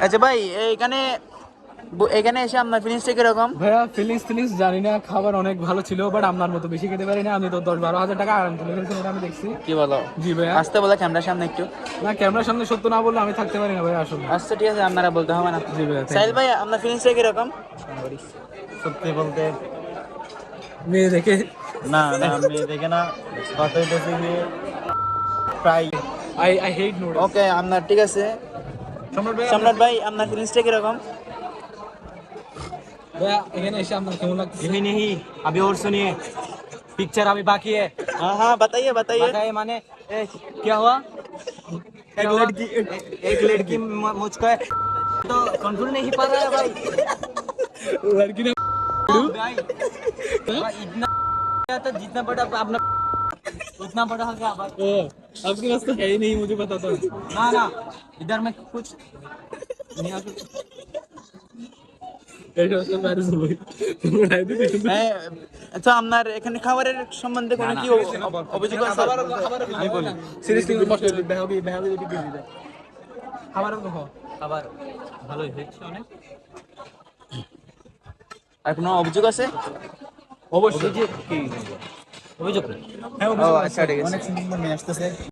আচ্ছা ভাই, এখানে এখানে এসে আপনার ফিলিংসটা কিরকম? ভাইয়া ফিলিংস জানি না, খাবার অনেক ভালো ছিল, বাট আপনার মতো বেশি খেতে পারি না। আপনি তো 10-12 হাজার টাকা আরাম তুলে ফেলছেন, এটা আমি দেখছি। কি বলো? জি ভাইয়া। আসতে বলে ক্যামেরার সামনে একটু। না, ক্যামেরার সামনে সত্য না বললে আমি থাকতে পারি না ভাইয়া আসলে। আচ্ছা ঠিক আছে, আপনারা বলতে হবে না। জি ভাইয়া, থ্যাংক সাহিল ইউ। ভাই, আপনার ফিলিংসটা কিরকম? সত্যি বলতে মেয়ে দেখে না না, আমি দেখে না, কথা হইতেছে কি প্রায় আই হেট নুডলস। ওকে, আপনার ঠিক আছে। সম্রাট ভাই, আপনার ফিলিংসটা কিরকম? ভাইয়া এখানে এসে আপনার কেমন লাগছে? यही नहीं, अभी और सुनिए, पिक्चर अभी बाकी है। हाँ हाँ, बताइए बताइए। बताइए माने क्या हुआ? एक लड़की मुझको तो कंट्रोल नहीं पा रहा है भाई। लड़की ने भाई इतना तो जितना बड़ा अपना उतना बड़ा हो गया भाई। ओ, आपके पास तो है ही नहीं, मुझे पता था। ना ना, इधर में कुछ नहीं आ এটা হচ্ছে প্যারিস ভাই, তুমি নাই দিতে। হ্যাঁ, আচ্ছা আপনার এখানে খাবারের সম্বন্ধে কোনো কি অভিযোগ আছে? আমি বলি সিরিয়াসলি কষ্ট হচ্ছে। বেহাবি বেহাবি যদি দিয়ে দিতে খাবারের কথা খাবার ভালোই হয়েছে অনেক। আর কোনো অভিযোগ আছে? অবশ্যই। অভিযোগ কি? অভিযোগ হ্যাঁ, ও আচ্ছা, ঠিক আছে। অনেক সুন্দর নিয়ে আসতেছে।